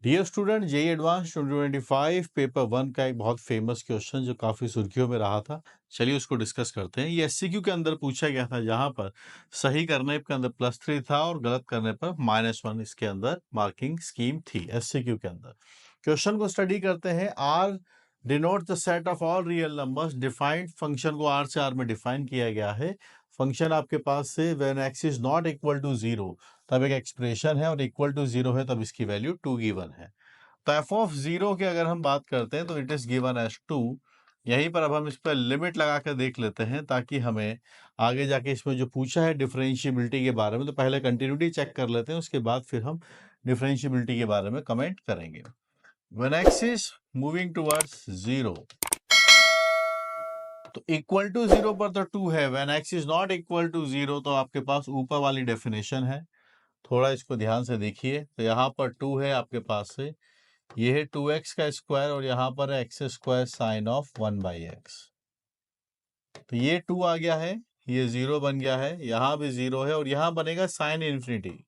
Dear student, JEE advanced 2025 paper 1 का एक बहुत फेमस क्वेश्चन जो काफी सुर्खियों में रहा था, चलिए उसको डिस्कस करते हैं। ये एससीक्यू के अंदर पूछा गया था, जहां पर सही करने के अंदर +3 था और गलत करने पर -1 इसके अंदर मार्किंग स्कीम थी एससीक्यू के अंदर। क्वेश्चन को स्टडी करते हैं। R denote the set of all real numbers. Defined function को आर से आर में डिफाइन किया गया है। फंक्शन आपके पास से when X is not equal to 0 तब एक एक्सप्रेशन है और इक्वल टू 0 है तब इसकी वैल्यू 2 गिवन है। तो एफ ऑफ 0 की अगर हम बात करते हैं तो इट इज गिवन एज 2। यहीं पर अब हम इस पर लिमिट लगा कर देख लेते हैं ताकि हमें आगे जाके इसमें जो पूछा है डिफरेंशिएबिलिटी के बारे में, तो पहले कंटिन्यूटी चेक कर लेते हैं, उसके बाद फिर हम डिफरेंशिएबिलिटी के बारे में कमेंट करेंगे। When X is moving towards 0 तो इक्वल टू 0 पर तो 2 है। When X is not equal to 0 तो आपके पास ऊपर वाली डेफिनेशन है, थोड़ा इसको ध्यान से देखिए। तो यहाँ पर 2 है आपके पास से, ये है 2x का स्क्वायर और यहाँ पर है x square sine of 1/x। तो ये 2 आ गया है, ये 0 बन गया है, यहाँ भी 0 है और यहाँ बनेगा साइन इन्फिनिटी।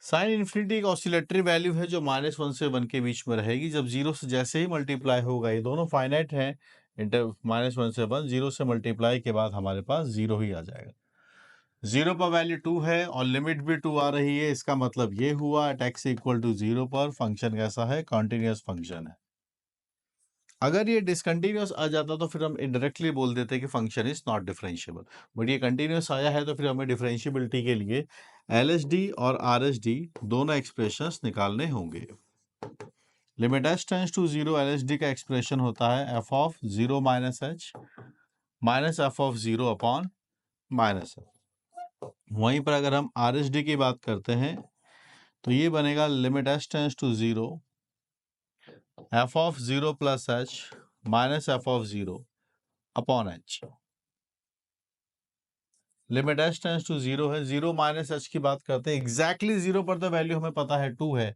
साइन इन्फिनिटी एक ऑसिलेटरी वैल्यू है जो -1 से 1 के बीच में रहेगी। जब 0 से जैसे ही मल्टीप्लाई होगा, ये दोनों फाइनाइट हैं, इंटर -1 से 1, 0 से मल्टीप्लाई के बाद हमारे पास 0 ही आ जाएगा। 0 पर वैल्यू 2 है और लिमिट भी 2 आ रही है। इसका मतलब ये हुआ एट x इक्वल टू 0 पर फंक्शन कैसा है, कॉन्टिन्यूस फंक्शन है। अगर ये डिसकंटिन्यूस आ जाता तो फिर हम इनडायरेक्टली बोल देते कि function is not differentiable, but ये कंटिन्यूस आया है तो फिर हमें डिफरेंशिएबिलिटी के लिए एलएचडी और आरएचडी दोनों एक्सप्रेशंस निकालने होंगे। Limit h tends to 0, LHD का एक्सप्रेशन होता है f of 0 minus h minus f of 0 upon minus h। वहीं पर अगर हम आरएचडी की बात करते हैं तो ये बनेगा limit h tends to 0, f of 0 plus h minus f of 0 upon h। Limit h tends to 0 है, 0 माइनस h की बात करते हैं। एग्जैक्टली 0 पर तो वैल्यू हमें पता है 2 है,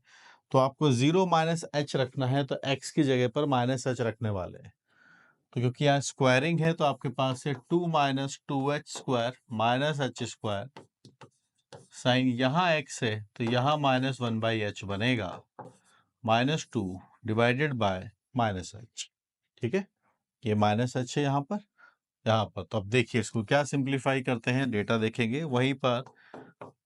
तो आपको 0 माइनस h रखना है, तो x की जगह पर माइनस h रखने वाले हैं। तो क्योंकि यहाँ स्क्वायरिंग है तो आपके पास है 2 minus 2h square minus h square. Sine यहाँ x है तो यहाँ -1/h बनेगा, -2 डिवाइडेड बाय -h। ठीक है, ये -h है यहाँ पर। तो अब देखिए इसको क्या सिंप्लीफाई करते हैं, डेटा देखेंगे। वहीं पर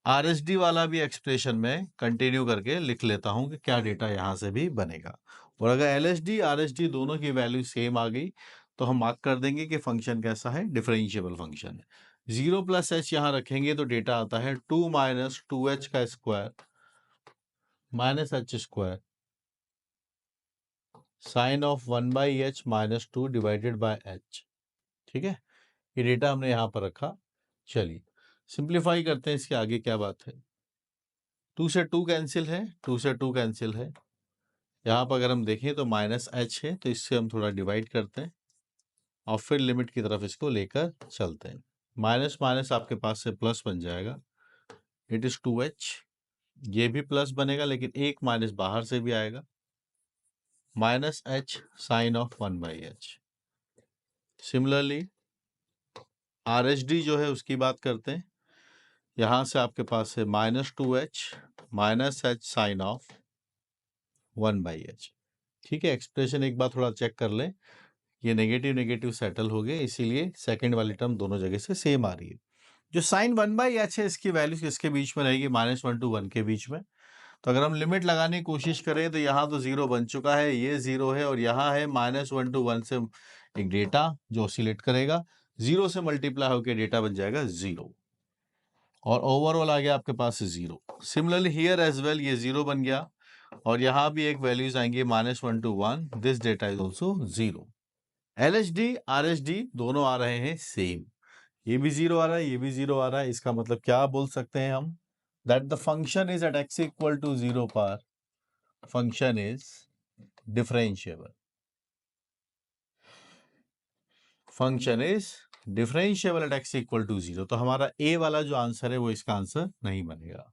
आरएसडी वाला भी एक्सप्रेशन में कंटिन्यू करके लिख लेता हूं कि क्या डेटा यहां से भी बनेगा। और अगर एलएचडी आरएसडी दोनों की वैल्यू सेम आ गई तो हम मार्क कर देंगे कि फंक्शन कैसा है, डिफरेंशिएबल फंक्शन है। 0 प्लस h यहां रखेंगे तो डेटा आता है 2 माइनस 2h का square minus h square sign of 1/h minus 2 divided by h। ठीक है, ये डेटा हमने यहां पर रखा। चलिए सिंप्लीफाई करते हैं, इसके आगे क्या बात है। 2 से 2 कैंसिल है, 2 से 2 कैंसिल है। यहाँ पर अगर हम देखें तो -h है, तो इससे हम थोड़ा डिवाइड करते हैं और फिर लिमिट की तरफ इसको लेकर चलते हैं। माइनस माइनस आपके पास से प्लस बन जाएगा, इट इज 2h। ये भी प्लस बनेगा लेकिन एक माइनस बाहर से भी आएगा, -h sine of 1/h। Similarly RHD जो है उसकी बात करते हैं। यहाँ से आपके पास है -2h minus h sine of 1/h। ठीक है, एक्सप्रेशन एक बार थोड़ा चेक कर लें, ये नेगेटिव नेगेटिव सेटल हो गए, इसीलिए सेकंड वाली टर्म दोनों जगह से सेम आ रही है। जो साइन 1/h है इसकी वैल्यू इसके बीच में रहेगी, -1 to 1 के बीच में। तो अगर हम लिमिट लगाने की कोशिश करें तो यहाँ तो 0 बन चुका है, ये 0 है और यहाँ है -1 to 1 से एक डेटा जो ऑसिलेट करेगा, 0 से मल्टीप्लाई होकर डेटा बन जाएगा 0 और ओवरऑल आ गया आपके पास 0। सिमिलरली हियर एज वेल ये 0 बन गया और यहाँ भी एक वैल्यूज आएंगे -1 to 1, this data is also 0। LHD RHD दोनों आ रहे हैं सेम, ये भी 0 आ रहा है, ये भी 0 आ रहा है। इसका मतलब क्या बोल सकते हैं हम, that the function is at x equal to 0 पर function is differentiable. Function is differentiable at x equal to 0। तो हमारा ए वाला जो आंसर है वो इसका आंसर नहीं बनेगा।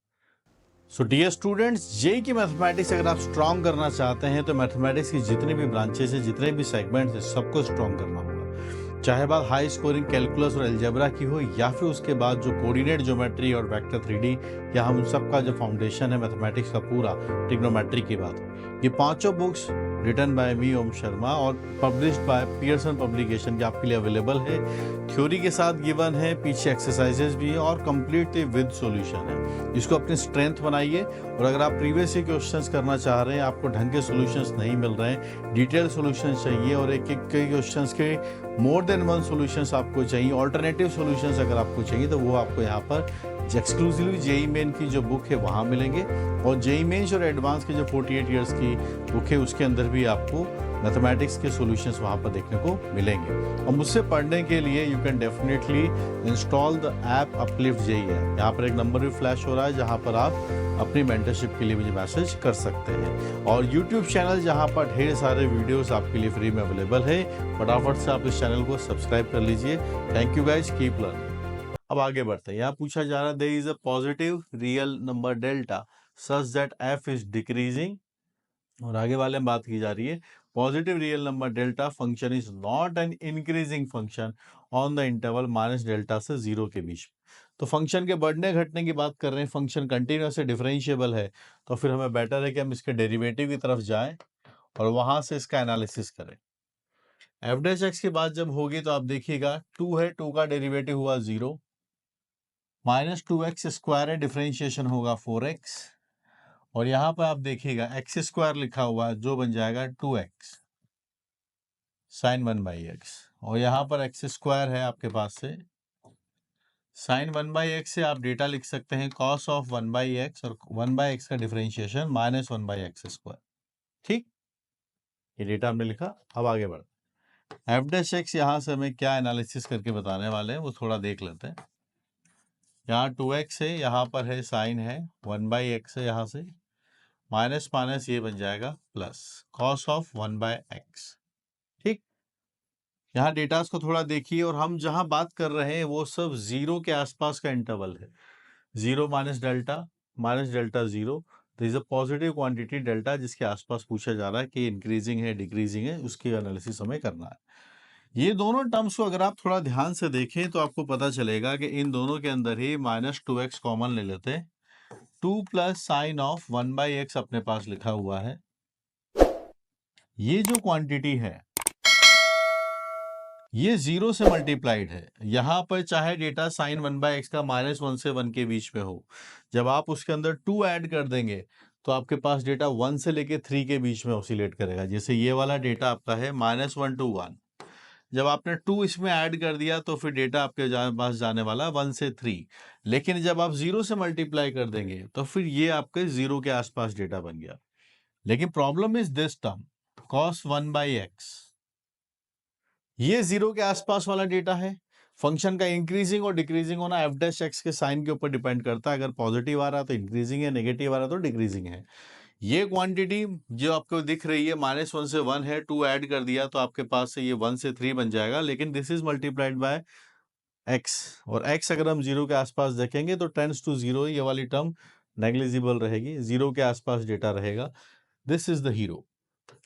सो डियर स्टूडेंट्स, जेईई की मैथमेटिक्स अगर आप स्ट्रॉन्ग करना चाहते हैं तो मैथमेटिक्स की जितने भी ब्रांचेस है, जितने भी सेगमेंट्स है, सबको स्ट्रॉन्ग करना होगा। चाहे बात हाई स्कोरिंग कैलकुलस और अलजेब्रा की हो या फिर उसके बाद जो कोऑर्डिनेट ज्योमेट्री और वेक्टर 3D या हम सबका जो फाउंडेशन है मैथमेटिक्स का पूरा ट्रिग्नोमेट्री की बात। ये पांचों बुक्स रिटन बाय मी ओम शर्मा और पब्लिश्ड बाय पियर्सन पब्लिकेशन के आपके लिए अवेलेबल है। थ्योरी के साथ गिवन है, पीछे एक्सरसाइजेज भी है और कंप्लीटली विद सॉल्यूशन है। इसको अपनी स्ट्रेंथ बनाइए। और अगर आप प्रीवियस ईयर क्वेश्चंस करना चाह रहे हैं, आपको ढंग के सॉल्यूशंस नहीं मिल रहे हैं, डिटेल सॉल्यूशंस चाहिए और एक एक क्वेश्चंस के मोर देन वन सॉल्यूशंस आपको चाहिए, ऑल्टरनेटिव सॉल्यूशंस अगर आपको चाहिए, तो वो आपको यहाँ पर एक्सक्लूसिवली जेई मेन की जो बुक है वहाँ मिलेंगे। और जेई मेन्स और एडवांस की जो 48 इयर्स की बुक है उसके अंदर भी आपको मैथमेटिक्स के सॉल्यूशंस वहाँ पर देखने को मिलेंगे। और मुझसे पढ़ने के लिए you can definitely install the app uplift JEE app. यहाँ पर एक नंबर भी फ्लैश हो रहा है जहाँ पर आप अपनी मेंटरशिप के लिए मुझे मैसेज कर सकते हैं। और यूट्यूब चैनल जहाँ पर ढेर सारे वीडियोस आपके लिए फ्री में अवेलेबल है, फटाफट से आप इस चैनल को सब्सक्राइब कर लीजिए। Thank you guys, keep learning. अब आगे बढ़ते हैं। यहाँ पूछा जा रहा है there is a positive real number delta such that F is decreasing. और आगे वाले में बात की जा रही है positive real number delta function is not an increasing function on the interval minus delta से जीरो के बीच। तो फंक्शन के बढ़ने घटने की बात कर रहे हैं, फंक्शन कंटिन्यूअस डिफरेंशिएबल है, तो फिर हमें बेटर है कि हम इसके डेरिवेटिव की तरफ जाएं और वहां से इसका एनालिसिस करें। एफ डैश एक्स की बात जब होगी तो आप देखिएगा 2 है, 2 का डेरिवेटिव हुआ 0, माइनस 2x स्क्वायर है, डिफरेंशिएशन होगा 4x, और यहां पर आप देखिएगा एक्स स्क्वायर लिखा हुआ है जो बन जाएगा 2x साइन 1/x, और यहां पर एक्स स्क्वायर है आपके पास से साइन 1/x से आप डेटा लिख सकते हैं कॉस ऑफ 1/x, और 1/x का डिफरेंशिएशन माइनस 1/x स्क्वायर। ठीक, ये डेटा हमने लिखा। अब आगे बढ़ एफ डैश एक्स यहाँ से हमें क्या एनालिसिस करके बताने वाले हैं वो थोड़ा देख लेते हैं। यहाँ 2x है, यहाँ पर है साइन है 1/x है, यहाँ से माइनस माइनस ये बन जाएगा प्लस कॉस ऑफ 1/x। ठीक, यहाँ डेटास को थोड़ा देखिए, और हम जहां बात कर रहे हैं वो सब जीरो के आसपास का इंटरवल है। 0 माइनस डेल्टा 0, तो is a positive quantity delta जिसके आसपास पूछा जा रहा है कि इंक्रीजिंग है डिक्रीजिंग है, उसकी एनालिसिस हमें करना है। ये दोनों टर्म्स को अगर आप थोड़ा ध्यान से देखें तो आपको पता चलेगा कि इन दोनों के अंदर ही माइनस 2x कॉमन ले लेते हैं, 2 प्लस साइन ऑफ 1/x अपने पास लिखा हुआ है। ये जो क्वांटिटी है ये 0 से मल्टीप्लाइड है। यहां पर चाहे डेटा साइन 1/x का -1 से 1 के बीच में हो, जब आप उसके अंदर 2 ऐड कर देंगे तो आपके पास डेटा 1 से लेके 3 के बीच में ऑसिलेट करेगा। जैसे ये वाला डेटा आपका है -1 to 1, जब आपने 2 इसमें ऐड कर दिया तो फिर डेटा आपके पास जाने वाला 1 से 3। लेकिन जब आप 0 से मल्टीप्लाई कर देंगे तो फिर ये आपके 0 के आसपास डेटा बन गया। लेकिन problem is this term cos 1/x, ये 0 के आसपास वाला डेटा है। फंक्शन का इंक्रीजिंग और डिक्रीजिंग होना एफ डैश एक्स के साइन के ऊपर डिपेंड करता है। अगर पॉजिटिव आ रहा तो इंक्रीजिंग है, नेगेटिव आ रहा तो डिक्रीजिंग है। ये क्वांटिटी जो आपको दिख रही है -1 से 1 है, 2 ऐड कर दिया तो आपके पास से ये 1 से 3 बन जाएगा। लेकिन this is multiplied by x, और x अगर हम 0 के आसपास देखेंगे तो टेंड्स टू 0, ये वाली टर्म नेग्लिजिबल रहेगी, 0 के आसपास डेटा रहेगा। दिस इज द हीरो,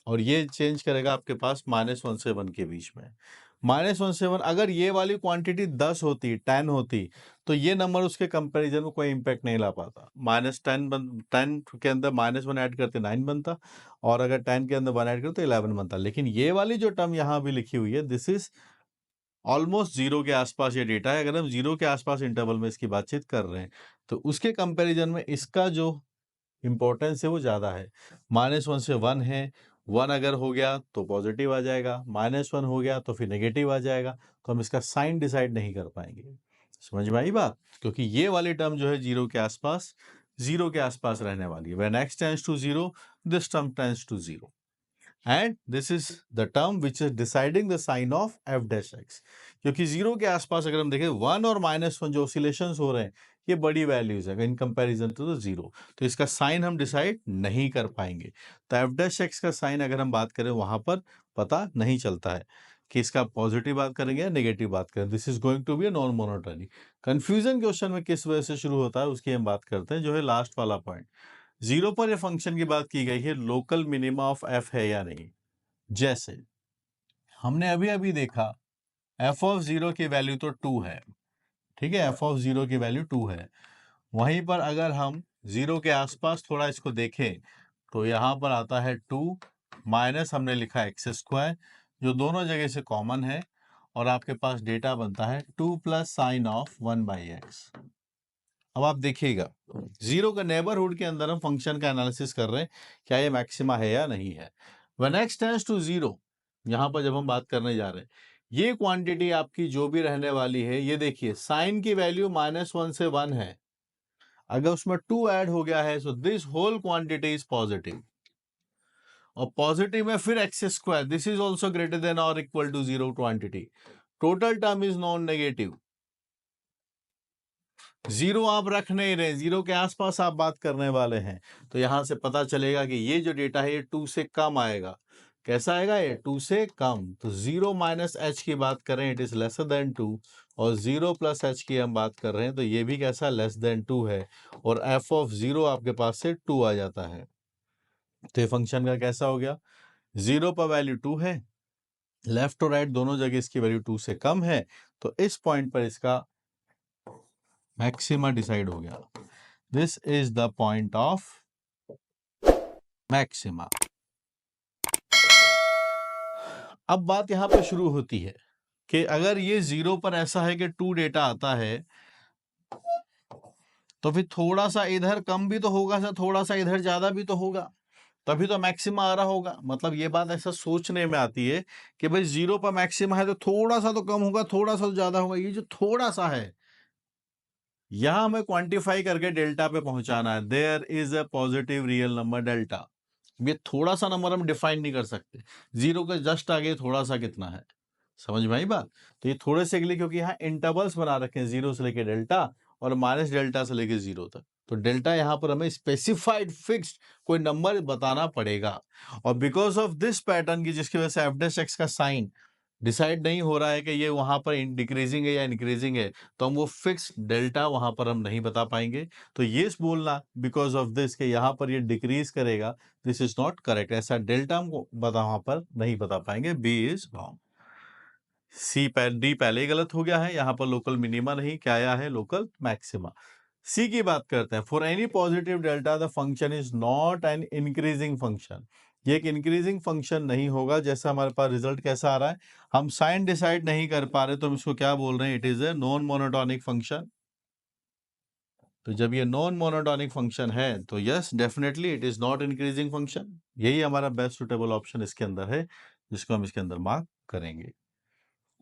और ये चेंज करेगा आपके पास -1 से 1 के बीच में। -1 से 1, अगर ये वाली क्वांटिटी 10 होती 10 होती तो ये नंबर उसके कंपैरिजन में कोई इंपैक्ट नहीं ला पाता। -10 के अंदर -1 ऐड करते 9 बनता, और अगर 10 के अंदर 1 ऐड करते 11 बनता। लेकिन ये वाली जो टर्म यहाँ भी लिखी हुई है दिस इज ऑलमोस्ट 0 के आसपास ये डेटा है। अगर हम 0 के आसपास इंटरवल में इसकी बातचीत कर रहे हैं तो उसके कंपैरिजन में इसका जो इंपॉर्टेंस है वो ज्यादा है। -1 से 1 है, 1 अगर हो गया तो पॉजिटिव आ जाएगा, -1 हो गया तो फिर नेगेटिव आ जाएगा, तो हम इसका साइन डिसाइड नहीं कर पाएंगे। समझ में आई बात? क्योंकि ये वाली टर्म जो है 0 के आसपास रहने वाली है। When x tends to 0, this term tends to 0, and this is the term which is deciding the sign of F dash X. क्योंकि 0 के आसपास अगर हम देखें 1 और -1 जो ऑसिलेशंस हो रहे हैं ये बड़ी वैल्यूज है इन कंपैरिजन टू द 0, तो इसका साइन हम डिसाइड नहीं कर पाएंगे। तो एफ डैश एक्स का साइन अगर हम बात करें वहां पर पता नहीं चलता है कि इसका पॉजिटिव बात करेंगे या नेगेटिव बात करें। This is going to be a non monotony. Confusion question में किस वजह से शुरू होता है उसकी हम बात करते हैं, जो है लास्ट वाला पॉइंट। 0 पर ये फंक्शन की बात की गई है लोकल मिनिमा ऑफ एफ है या नहीं। जैसे हमने अभी अभी देखा f ऑफ 0 की वैल्यू तो 2 है, ठीक है, f ऑफ 0 की वैल्यू 2 है, वहीं पर अगर हम 0 के आसपास थोड़ा इसको देखें तो यहाँ पर आता है 2 माइनस हमने लिखा एक्स स्क्वायर, जो दोनों जगह से कॉमन है, और आपके पास डेटा बनता है 2 प्लस साइन ऑफ 1/x। अब आप देखिएगा 0 का नेबरहुड के अंदर हम फंक्शन का एनालिसिस कर रहे हैं, क्या ये मैक्सिमा है या नहीं है। व्हेन x टेंड्स टू 0, यहाँ पर जब हम बात करने जा रहे हैं, ये क्वांटिटी आपकी जो भी रहने वाली है, ये देखिए साइन की वैल्यू -1 से 1 है, अगर उसमें 2 ऐड हो गया है, so this whole quantity is positive, और पॉजिटिव में फिर x square, this is also greater than और equal to 0 quantity, total term is non negative. 0 आप रख नहीं रहे, 0 के आसपास आप बात करने वाले हैं, तो यहां से पता चलेगा कि ये जो डेटा है ये 2 से कम आएगा। कैसा आएगा ये? 2 से कम। तो 0 माइनस एच की बात करें, इट इज लेसर देन 2, और 0 प्लस एच की हम बात कर रहे हैं तो ये भी कैसा, लेस देन 2 है, और एफ ऑफ 0 आपके पास से 2 आ जाता है। तो ये फंक्शन का कैसा हो गया, 0 पर वैल्यू 2 है, लेफ्ट और राइट दोनों जगह इसकी वैल्यू 2 से कम है, तो इस पॉइंट पर इसका मैक्सिमा डिसाइड हो गया। This is the point of maxima. अब बात यहां पे शुरू होती है कि अगर ये 0 पर ऐसा है कि 2 डेटा आता है, तो फिर थोड़ा सा इधर कम भी तो होगा, थोड़ा सा इधर ज्यादा भी तो होगा, तभी तो मैक्सिमा आ रहा होगा। मतलब ये बात ऐसा सोचने में आती है कि भाई 0 पर मैक्सिमा है तो थोड़ा सा तो कम होगा, थोड़ा सा तो ज्यादा होगा। ये जो थोड़ा सा है, यहां हमें क्वांटिफाई करके डेल्टा पे पहुंचाना है। There is a positive real number delta. ये थोड़ा सा नंबर हम डिफाइन नहीं कर सकते, 0 के जस्ट आगे थोड़ा सा कितना है, समझ में आई बात। तो ये थोड़े से के लिए, क्योंकि यहाँ इंटरवल्स बना रखे हैं 0 से लेके डेल्टा और माइनस डेल्टा से लेके 0 तक, तो डेल्टा यहाँ पर हमें स्पेसिफाइड फिक्स्ड कोई नंबर बताना पड़ेगा। और बिकॉज ऑफ दिस पैटर्न की, जिसकी वजह से एफ डैश एक्स का साइन डिसाइड नहीं हो रहा है कि ये वहां पर डिक्रीजिंग है या इंक्रीजिंग है, तो हम वो फिक्स डेल्टा वहां पर हम नहीं बता पाएंगे। तो ये बोलना बिकॉज ऑफ दिस कि यहाँ पर ये डिक्रीज करेगा, दिस इज नॉट करेक्ट। ऐसा डेल्टा हम वहां पर नहीं बता पाएंगे, बी इज रॉन्ग। डी पहले ही गलत हो गया है, यहाँ पर लोकल मिनिमा नहीं, क्या आया है, लोकल मैक्सिमा। सी की बात करते हैं, for any positive delta the function is not an increasing function. ये एक इंक्रीजिंग फंक्शन नहीं होगा। जैसा हमारे पास रिजल्ट कैसा आ रहा है, हम साइन डिसाइड नहीं कर पा रहे, तो हम इसको क्या बोल रहे हैं, it is a non monotonic function. तो जब ये नॉन मोनोटोनिक फंक्शन है तो yes definitely it is not increasing function. यही हमारा बेस्ट सुटेबल ऑप्शन इसके अंदर है, जिसको हम इसके अंदर मार्क करेंगे।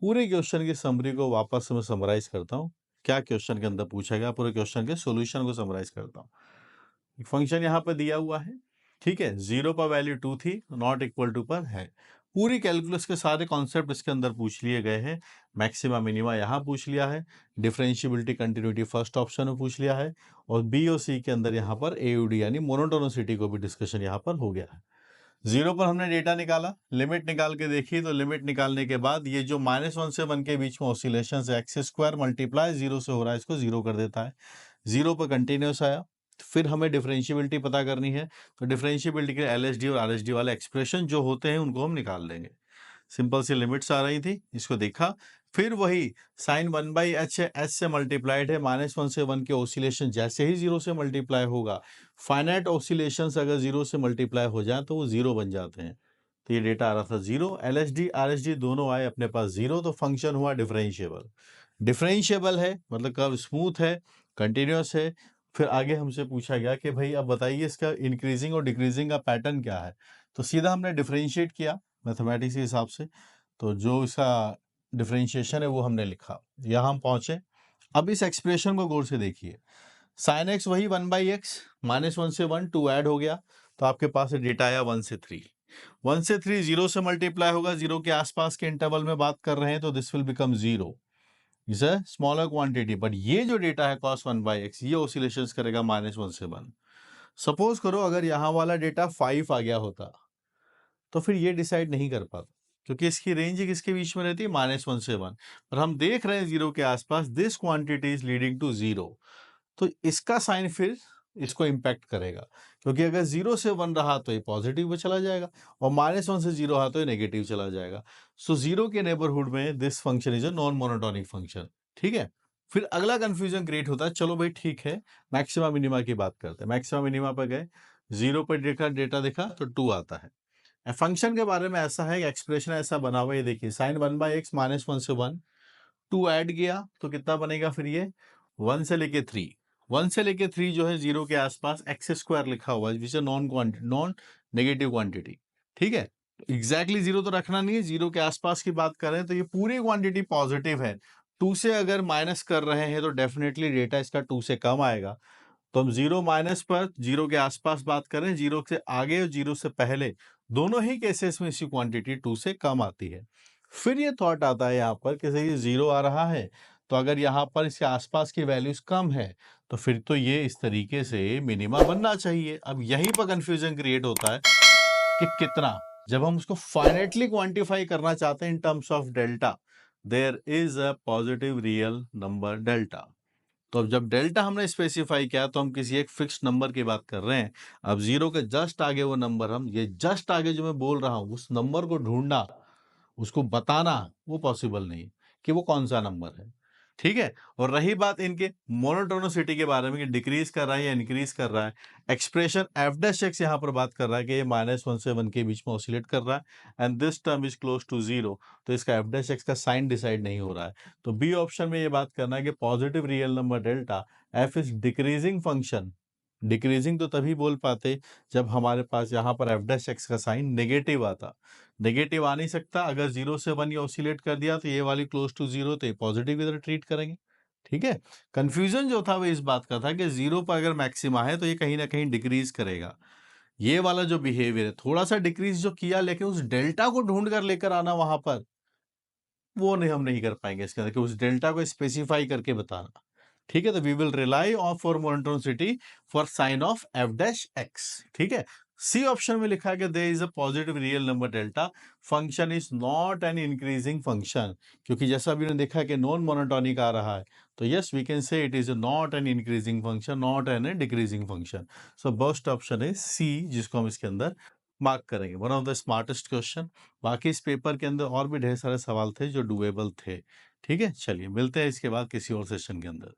पूरे क्वेश्चन की समरी को वापस से मैं समराइज करता हूँ, क्या क्वेश्चन के अंदर पूछा गया, पूरे क्वेश्चन के सॉल्यूशन को समराइज करता हूँ। फंक्शन यहाँ पर दिया हुआ है, ठीक है, 0 पर वैल्यू 2 थी, नॉट इक्वल टू पर है। पूरी कैलकुलस के सारे कॉन्सेप्ट इसके अंदर पूछ लिए गए हैं। मैक्सिमा मिनिमा यहाँ पूछ लिया है, डिफरेंशियबिलिटी कंटिन्यूटी फर्स्ट ऑप्शन में पूछ लिया है, और बी और सी के अंदर यहाँ पर एयूडी यानी मोनोटोनिसिटी को भी डिस्कशन यहाँ पर हो गया है। 0 पर हमने डेटा निकाला, लिमिट निकाल के देखी, तो लिमिट निकालने के बाद ये जो -1 से 1 के बीच में ऑसिलेशन है, एक्स स्क्वायर मल्टीप्लाई 0 से हो रहा है, इसको 0 कर देता है। 0 पर कंटिन्यूस आया, फिर हमें डिफरेंशियबिलिटी पता करनी है, तो डिफरेंशियबिलिटी के एलएसडी और आरएसडी वाले एक्सप्रेशन जो होते हैं उनको हम निकाल लेंगे। सिंपल सी लिमिट्स आ रही थी, इसको देखा, फिर वही साइन 1/h एच से मल्टीप्लाइड है, -1 से 1 के ऑसिलेशन जैसे ही 0 से मल्टीप्लाई होगा, फाइनाइट ऑसिलेशंस अगर 0 से मल्टीप्लाई हो जाए तो वो 0 बन जाते हैं। तो ये डेटा आ रहा था 0, एलएसडी आरएसडी दोनों आए अपने पास 0, तो फंक्शन हुआ डिफरेंशिएबल। डिफरेंशिएबल है मतलब कर्व स्मूथ है, कंटिन्यूस है। फिर आगे हमसे पूछा गया कि भाई अब बताइए इसका इंक्रीजिंग और डिक्रीजिंग का पैटर्न क्या है, तो सीधा हमने डिफरेंशिएट किया मैथमेटिक्स के हिसाब से, तो जो इसका डिफरेंशिएशन है वो हमने लिखा, यहाँ हम पहुंचे। अब इस एक्सप्रेशन को गौर से देखिए, साइन एक्स वही 1/x, -1 से 1 2 ऐड हो गया, तो आपके पास डेटा आया 1 से 3। 1 से 3 0 से मल्टीप्लाई होगा, 0 के आसपास के इंटरवल में बात कर रहे हैं, तो this will become 0, is a smaller quantity. But ये जो डेटा है cos 1/x, ये ऑसिलेशंस करेगा -1 से 1। सपोज करो अगर यहाँ वाला डेटा 5 आ गया होता, तो फिर ये डिसाइड नहीं कर पाता, क्योंकि इसकी रेंज किसके बीच में रहती है, -1 से 1, और हम देख रहे हैं 0 के आसपास, this quantity is leading to 0, तो इसका साइन फिर इसको इम्पैक्ट करेगा, क्योंकि अगर 0 से 1 रहा तो ये पॉजिटिव में चला जाएगा, और -1 से 0 रहा तो ये नेगेटिव चला जाएगा। सो 0 के नेबरहुड में this function is a non monotonic function, ठीक है। फिर अगला कंफ्यूजन क्रिएट होता है, चलो भाई ठीक है, मैक्सिमा मिनिमा की बात करते हैं। मैक्सिमा मिनिमा पर गए, 0 पर डेटा देखा तो 2 आता है। फंक्शन के बारे में ऐसा है, एक्सप्रेशन ऐसा बना हुआ है, देखिए साइन 1/x -1 से 1, 2 ऐड किया तो कितना बनेगा फिर ये 1 से लेके 3, 1 से लेके 3 जो है 0 के आसपास एक्स स्क्वायर लिखा हुआ है, which is non negative quantity. ठीक है, एग्जैक्टली 0 तो रखना नहीं है, 0 के आसपास की बात करें तो ये पूरी क्वांटिटी पॉजिटिव है। 2 से अगर माइनस कर रहे हैं तो डेफिनेटली डेटा इसका 2 से कम आएगा। तो हम 0 माइनस पर 0 के आसपास बात करें, 0 से आगे और 0 से पहले दोनों ही केसेस में इसकी क्वांटिटी 2 से कम आती है। फिर ये थॉट आता है यहाँ पर कि सही 0 आ रहा है, तो अगर यहाँ पर इसके आसपास की वैल्यूज कम है तो फिर तो ये इस तरीके से मिनिमा बनना चाहिए। अब यहीं पर कंफ्यूजन क्रिएट होता है कि कितना, जब हम उसको फाइनेटली क्वांटिफाई करना चाहते हैं in terms of delta, there is a positive real number delta. तो अब जब डेल्टा हमने स्पेसिफाई किया तो हम किसी एक फिक्स नंबर की बात कर रहे हैं। अब 0 के जस्ट आगे वो नंबर, हम ये जस्ट आगे जो मैं बोल रहा हूं उस नंबर को ढूंढना, उसको बताना वो पॉसिबल नहीं कि वो कौन सा नंबर है। ठीक है, और रही बात इनके मोनोटोनिसिटी के बारे में कि डिक्रीज कर रहा है या इंक्रीज कर रहा है, एक्सप्रेशन एफ डैश एक्स यहाँ पर बात कर रहा है कि ये -1 से 1 के बीच में ऑसिलेट कर रहा है and this term is close to 0, तो इसका एफ डैश एक्स का साइन डिसाइड नहीं हो रहा है। तो बी ऑप्शन में ये बात करना है कि positive real number delta F is decreasing function. Decreasing तो तभी बोल पाते जब हमारे पास यहाँ पर एफ डैश एक्स का साइन नेगेटिव आता। नेगेटिव आ नहीं सकता, अगर 0 से 1 ये ऑसिलेट कर दिया तो ये वाली क्लोज टू 0, तो ये पॉजिटिव की तरह ट्रीट करेंगे। ठीक है, कंफ्यूजन जो था वो इस बात का था कि 0 पर अगर मैक्सिमा है तो ये कहीं ना कहीं डिक्रीज करेगा। ये वाला जो बिहेवियर है थोड़ा सा डिक्रीज जो किया, लेकिन उस डेल्टा को ढूंढ कर लेकर आना वहां पर, वो नहीं, हम नहीं कर पाएंगे इसके अंदर कि उस डेल्टा को स्पेसिफाई करके बताना। ठीक है, तो we will rely on for monotonicity for sign of F dash X. ठीक है, सी ऑप्शन में लिखा है कि there is a positive real number delta, function is not an increasing function, क्योंकि जैसा अभी ने देखा कि नॉन मोनोटोनिक आ रहा है, तो yes we can say it is not an increasing function, not an decreasing function. So best option is C, जिसको हम इसके अंदर मार्क करेंगे, one of the smartest question. बाकी इस पेपर के अंदर और भी ढेर सारे सवाल थे जो डुएबल थे। ठीक है, चलिए मिलते हैं इसके बाद किसी और सेशन के अंदर।